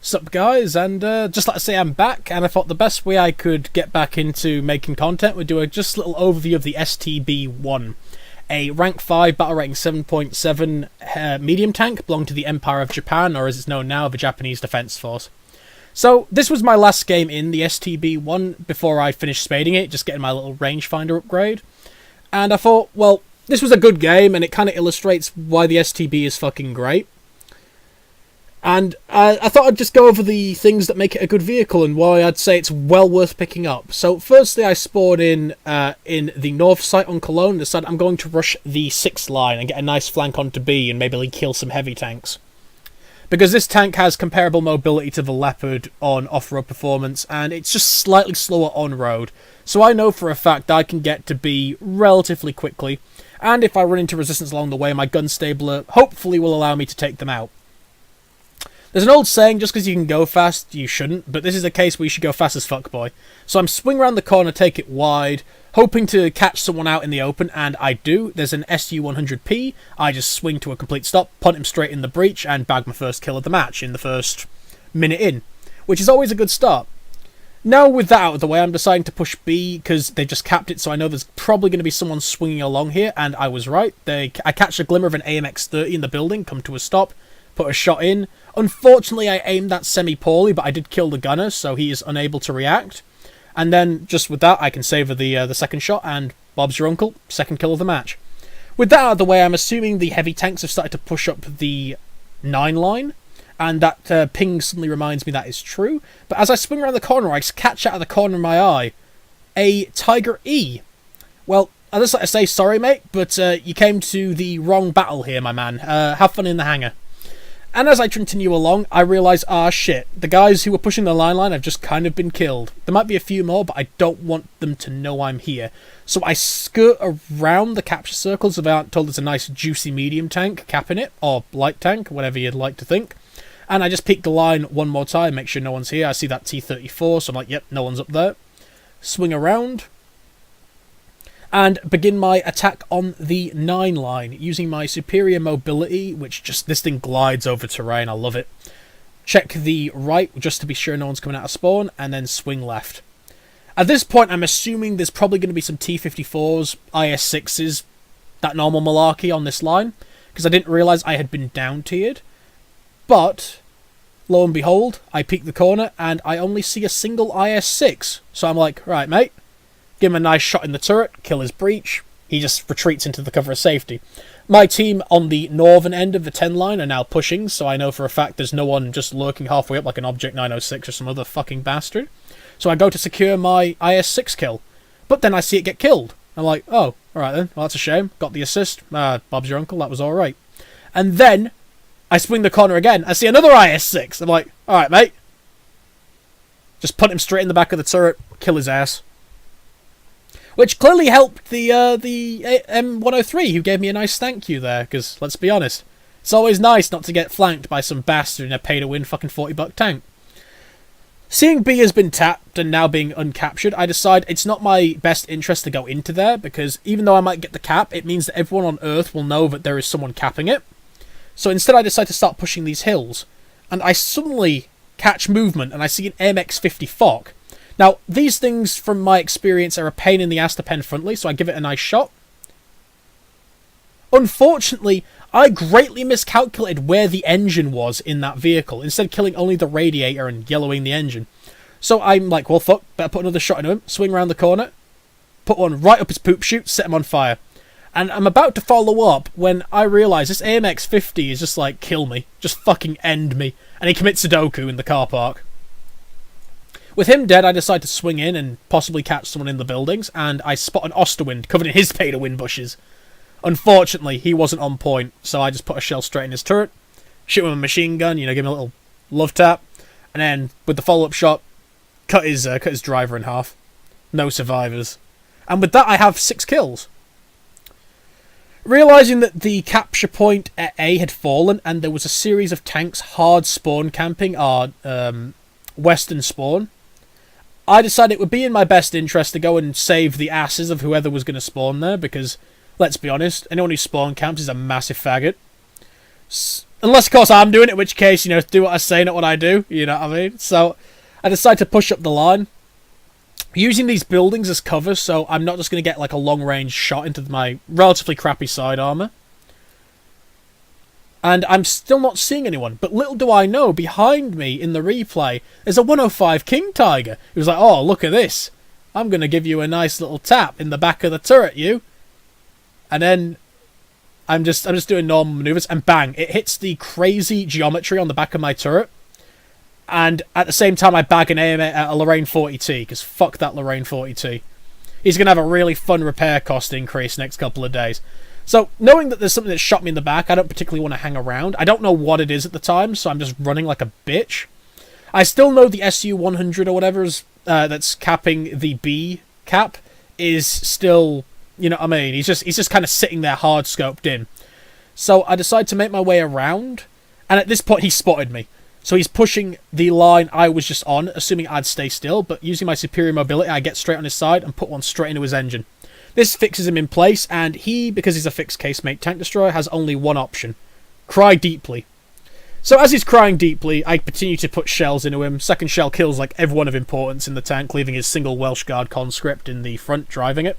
Sup guys, and just like to say I'm back, and I thought the best way I could get back into making content would do a just little overview of the STB-1, a rank 5 battle rating 7.7 medium tank belonging to the Empire of Japan, or as it's known now, the Japanese Defense Force. So this was my last game in the STB-1 before I finished spading it, just getting my little rangefinder upgrade. And I thought, well, this was a good game, and it kind of illustrates why the STB is fucking great. And I thought I'd just go over the things that make it a good vehicle and why I'd say it's well worth picking up. So firstly, I spawned in the north site on Cologne and decided I'm going to rush the 6th line and get a nice flank onto B and maybe kill some heavy tanks. Because this tank has comparable mobility to the Leopard on off-road performance, and it's just slightly slower on-road. So I know for a fact I can get to B relatively quickly, and if I run into resistance along the way, my gun stabler hopefully will allow me to take them out. There's an old saying, just because you can go fast, you shouldn't, but this is a case where you should go fast as fuck, boy. So I'm swing around the corner, take it wide, hoping to catch someone out in the open, and I do. There's an SU-100P, I just swing to a complete stop, punt him straight in the breach, and bag my first kill of the match in the first minute in, which is always a good start. Now with that out of the way, I'm deciding to push B, because they just capped it, so I know there's probably going to be someone swinging along here, and I was right. I catch a glimmer of an AMX-30 in the building, come to a stop, put a shot in. Unfortunately, I aimed that semi-poorly, but I did kill the gunner, so he is unable to react. And then, just with that, I can savour the second shot, and Bob's your uncle, second kill of the match. With that out of the way, I'm assuming the heavy tanks have started to push up the 9 line, and that ping suddenly reminds me that is true. But as I swing around the corner, I catch out of the corner of my eye a Tiger E. Well, I'd just like to say sorry, mate, but you came to the wrong battle here, my man. Have fun in the hangar. And as I continue along, I realise, shit, the guys who were pushing the line have just kind of been killed. There might be a few more, but I don't want them to know I'm here. So I skirt around the capture circles if I aren't told there's a nice juicy medium tank capping it, or light tank, whatever you'd like to think. And I just peek the line one more time, make sure no one's here. I see that T-34, so I'm like, yep, no one's up there. Swing around and begin my attack on the 9 line, using my superior mobility, which just, this thing glides over terrain, I love it. Check the right, just to be sure no one's coming out of spawn, and then swing left. At this point, I'm assuming there's probably going to be some T-54s, IS-6s, that normal malarkey on this line, because I didn't realise I had been down-tiered. But, lo and behold, I peek the corner, and I only see a single IS-6, so I'm like, right, mate. Give him a nice shot in the turret, kill his breach. He just retreats into the cover of safety. My team on the northern end of the 10 line are now pushing, so I know for a fact there's no one just lurking halfway up like an Object 906 or some other fucking bastard. So I go to secure my IS-6 kill, but then I see it get killed. I'm like, oh, alright then, well that's a shame. Got the assist. Bob's your uncle, that was alright. And then I swing the corner again, I see another IS-6. I'm like, alright mate. Just punt him straight in the back of the turret, kill his ass. Which clearly helped the M103, who gave me a nice thank you there, because, let's be honest, it's always nice not to get flanked by some bastard in a pay-to-win fucking 40-buck tank. Seeing B has been tapped and now being uncaptured, I decide it's not my best interest to go into there, because even though I might get the cap, it means that everyone on Earth will know that there is someone capping it. So instead I decide to start pushing these hills, and I suddenly catch movement, and I see an MX-50 Fock. Now, these things, from my experience, are a pain in the ass to pen frontally, so I give it a nice shot. Unfortunately, I greatly miscalculated where the engine was in that vehicle, instead of killing only the radiator and yellowing the engine. So I'm like, well, fuck, better put another shot into him, swing around the corner, put one right up his poop chute, set him on fire. And I'm about to follow up when I realise this AMX-50 is just like, kill me, just fucking end me. And he commits Sudoku in the car park. With him dead, I decide to swing in and possibly catch someone in the buildings, and I spot an Osterwind covered in his pay-to-win bushes. Unfortunately, he wasn't on point, so I just put a shell straight in his turret, shoot him with a machine gun, give him a little love tap, and then, with the follow-up shot, cut his driver in half. No survivors. And with that, I have 6 kills. Realising that the capture point at A had fallen, and there was a series of tanks hard spawn camping our western spawn, I decided it would be in my best interest to go and save the asses of whoever was going to spawn there, because, let's be honest, anyone who spawn camps is a massive faggot. Unless, of course, I'm doing it, in which case, do what I say, not what I do. You know what I mean? So I decide to push up the line, using these buildings as cover, so I'm not just going to get, like, a long-range shot into my relatively crappy side armor. And I'm still not seeing anyone. But little do I know, behind me in the replay, there's a 105 King Tiger. He was like, oh, look at this. I'm going to give you a nice little tap in the back of the turret, you. And then I'm just doing normal maneuvers, and bang, it hits the crazy geometry on the back of my turret. And at the same time, I bag and aim it at a Lorraine 40T, because fuck that Lorraine 40T. He's going to have a really fun repair cost increase next couple of days. So, knowing that there's something that shot me in the back, I don't particularly want to hang around. I don't know what it is at the time, so I'm just running like a bitch. I still know the SU-100 or whatever that's capping the B cap is still, you know what I mean? He's just kind of sitting there hard scoped in. So I decide to make my way around, and at this point he spotted me. So he's pushing the line I was just on, assuming I'd stay still, but using my superior mobility, I get straight on his side and put one straight into his engine. This fixes him in place, and he, because he's a fixed casemate tank destroyer, has only one option. Cry deeply. So as he's crying deeply, I continue to put shells into him. Second shell kills like everyone of importance in the tank, leaving his single Welsh Guard conscript in the front driving it.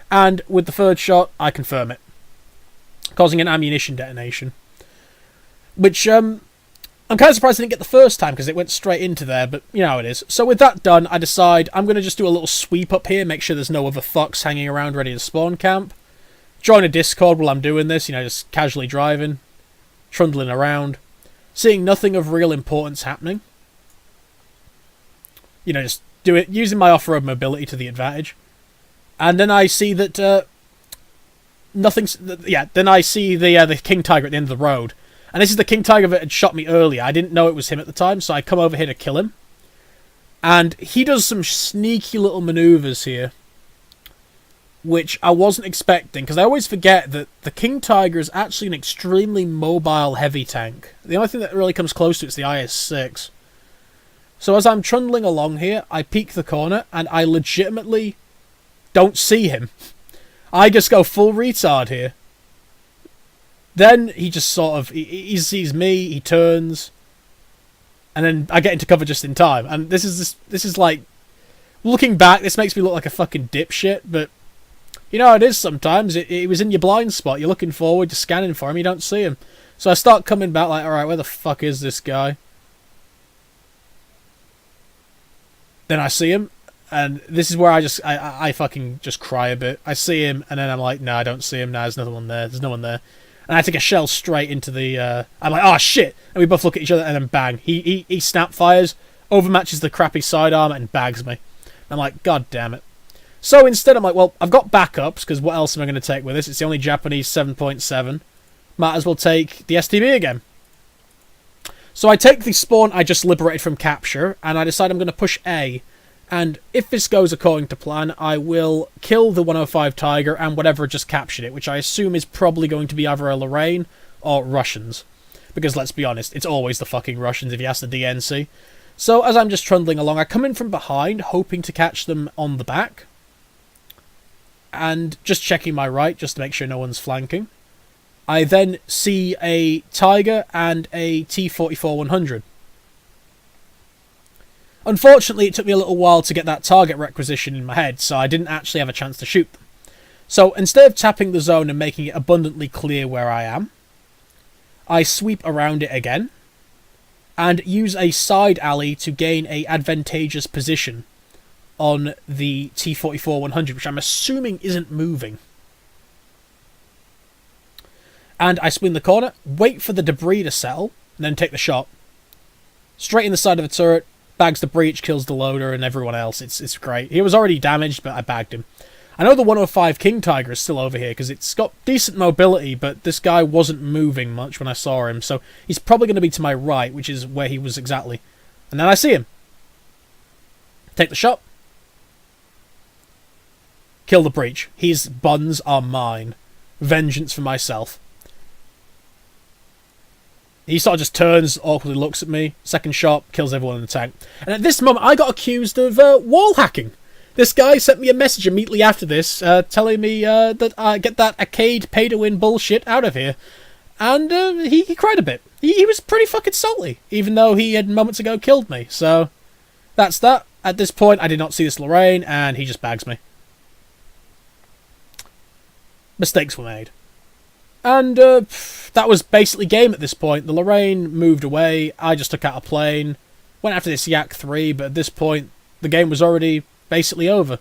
And with the third shot, I confirm it, causing an ammunition detonation. Which, I'm kind of surprised I didn't get the first time, because it went straight into there, but you know how it is. So with that done, I decide I'm going to just do a little sweep up here, make sure there's no other fucks hanging around ready to spawn camp. Join a Discord while I'm doing this, just casually driving, trundling around, seeing nothing of real importance happening. Just do it, using my off-road mobility to the advantage. And then I see that, then I see the King Tiger at the end of the road. And this is the King Tiger that had shot me earlier. I didn't know it was him at the time, so I come over here to kill him. And he does some sneaky little maneuvers here, which I wasn't expecting, because I always forget that the King Tiger is actually an extremely mobile heavy tank. The only thing that really comes close to it is the IS-6. So as I'm trundling along here, I peek the corner, and I legitimately don't see him. I just go full retard here. Then he just sort of, he sees me, he turns, and then I get into cover just in time. And this is like, looking back, this makes me look like a fucking dipshit, but you know how it is sometimes. It was in your blind spot. You're looking forward, you're scanning for him, you don't see him. So I start coming back like, alright, where the fuck is this guy? Then I see him, and this is where I fucking just cry a bit. I see him, and then I'm like, no, I don't see him. No, there's no one there. There's no one there. And I take a shell straight into the... I'm like, oh, shit! And we both look at each other, and then bang. He snap fires, overmatches the crappy sidearm, and bags me. I'm like, god damn it. So instead, I'm like, well, I've got backups, because what else am I going to take with this? It's the only Japanese 7.7. Might as well take the STB again. So I take the spawn I just liberated from capture, and I decide I'm going to push A. And if this goes according to plan, I will kill the 105 Tiger and whatever just captured it, which I assume is probably going to be either a Lorraine or Russians. Because let's be honest, it's always the fucking Russians if you ask the DNC. So as I'm just trundling along, I come in from behind, hoping to catch them on the back. And just checking my right, just to make sure no one's flanking. I then see a Tiger and a T-44-100. Unfortunately, it took me a little while to get that target requisition in my head, so I didn't actually have a chance to shoot them. So instead of tapping the zone and making it abundantly clear where I am, I sweep around it again, and use a side alley to gain a advantageous position on the T-44-100, which I'm assuming isn't moving. And I spin the corner, wait for the debris to settle, and then take the shot. Straight in the side of the turret, bags the breach, kills the loader, and everyone else. It's great. He was already damaged, but I bagged him. I know the 105 King Tiger is still over here, because it's got decent mobility, but this guy wasn't moving much when I saw him, so he's probably going to be to my right, which is where he was exactly. And then I see him. Take the shot. Kill the breach. His buns are mine. Vengeance for myself. He sort of just turns, awkwardly looks at me. Second shot, kills everyone in the tank. And at this moment, I got accused of wall hacking. This guy sent me a message immediately after this, telling me that I get that arcade pay-to-win bullshit out of here. And he cried a bit. He was pretty fucking salty, even though he had moments ago killed me. So, that's that. At this point, I did not see this Lorraine, and he just bags me. Mistakes were made. And that was basically game at this point. The Lorraine moved away. I just took out a plane. Went after this Yak 3, but at this point, the game was already basically over.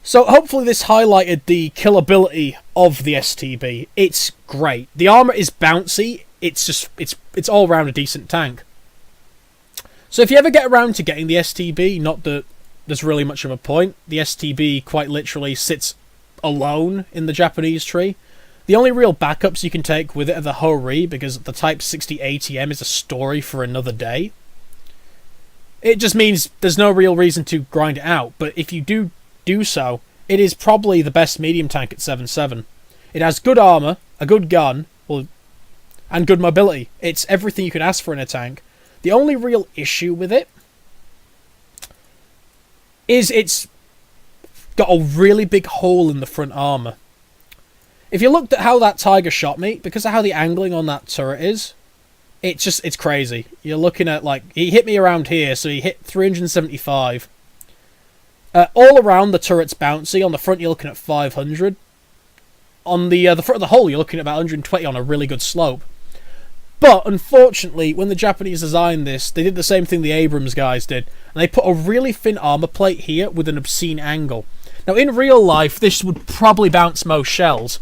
So hopefully this highlighted the killability of the STB. It's great. The armor is bouncy. It's all around a decent tank. So if you ever get around to getting the STB, not that there's really much of a point, the STB quite literally sits alone in the Japanese tree. The only real backups you can take with it are the Hori, because the Type 60 ATM is a story for another day. It just means there's no real reason to grind it out, but if you do so, it is probably the best medium tank at 7.7. It has good armor, a good gun, and good mobility. It's everything you could ask for in a tank. The only real issue with it is it's got a really big hole in the front armor. If you looked at how that Tiger shot me, because of how the angling on that turret is, it's crazy. You're looking at, like, he hit me around here, so he hit 375. All around the turret's bouncy. On the front, you're looking at 500. On the front of the hull, you're looking at about 120 on a really good slope. But, unfortunately, when the Japanese designed this, they did the same thing the Abrams guys did. And they put a really thin armor plate here with an obscene angle. Now, in real life, this would probably bounce most shells.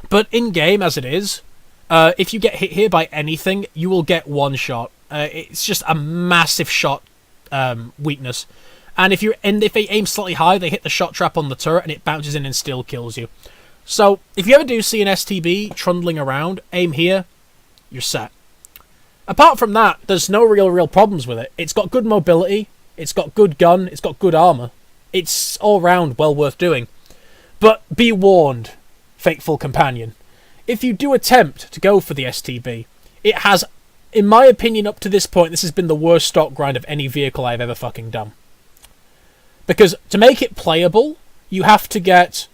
But in-game, as it is, if you get hit here by anything, you will get one shot. It's just a massive shot weakness. And if they aim slightly high, they hit the shot trap on the turret, and it bounces in and still kills you. So, if you ever do see an STB trundling around, aim here, you're set. Apart from that, there's no real problems with it. It's got good mobility, it's got good gun, it's got good armor. It's all round well worth doing. But be warned, faithful companion. If you do attempt to go for the STB, it has, in my opinion, up to this point, this has been the worst stock grind of any vehicle I've ever fucking done. Because to make it playable, you have to get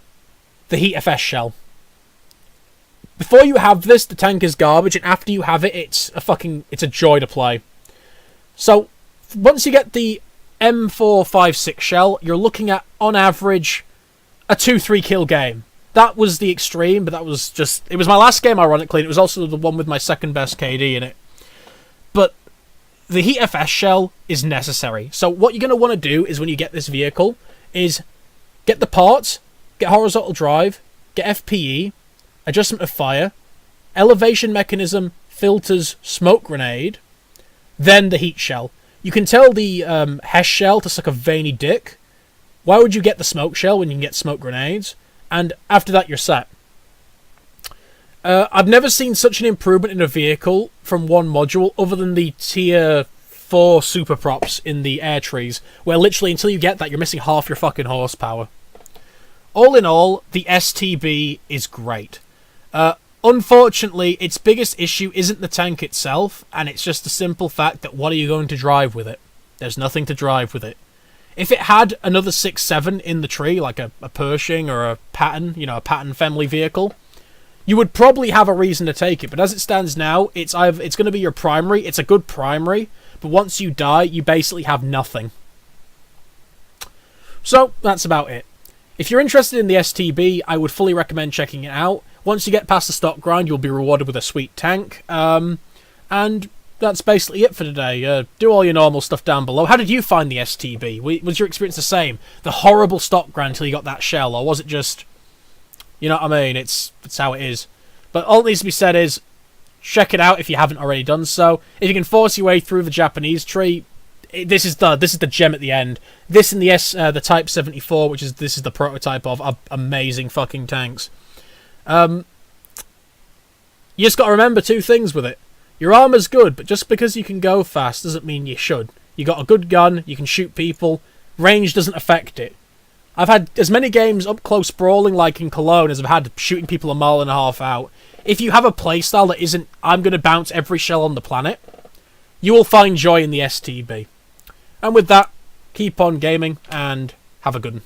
the Heat FS shell. Before you have this, the tank is garbage, and after you have it, it's a joy to play. So, once you get the M456 shell, you're looking at, on average, a 2-3 kill game. That was the extreme, but that was just... It was my last game, ironically, and it was also the one with my second best KD in it. But the Heat FS shell is necessary. So what you're going to want to do is, when you get this vehicle, is get the parts, get horizontal drive, get FPE, adjustment of fire, elevation mechanism, filters, smoke grenade, then the heat shell. You can tell the Hesh shell to suck a veiny dick. Why would you get the smoke shell when you can get smoke grenades? And after that, you're set. I've never seen such an improvement in a vehicle from one module other than the tier 4 super props in the air trees, where literally until you get that, you're missing half your fucking horsepower. All in all, the STB is great. Unfortunately, its biggest issue isn't the tank itself, and it's just the simple fact that what are you going to drive with it? There's nothing to drive with it. If it had another 6.7 in the tree, like a Pershing or a Patton, a Patton family vehicle, you would probably have a reason to take it. But as it stands now, it's going to be your primary. It's a good primary, but once you die, you basically have nothing. So, that's about it. If you're interested in the STB, I would fully recommend checking it out. Once you get past the stock grind, you'll be rewarded with a sweet tank. And that's basically it for today. Do all your normal stuff down below. How did you find the STB? Was your experience the same? The horrible stock grind until you got that shell? Or was it just... You know what I mean? It's how it is. But all that needs to be said is, check it out if you haven't already done so. If you can force your way through the Japanese tree, this is the gem at the end. This and the Type 74, this is the prototype of, are amazing fucking tanks. You just got to remember two things with it. Your armor's good, but just because you can go fast doesn't mean you should. You got a good gun, you can shoot people, range doesn't affect it. I've had as many games up close brawling like in Cologne as I've had shooting people 1.5 miles out. If you have a playstyle that isn't, I'm going to bounce every shell on the planet, you will find joy in the STB. And with that, keep on gaming and have a good one.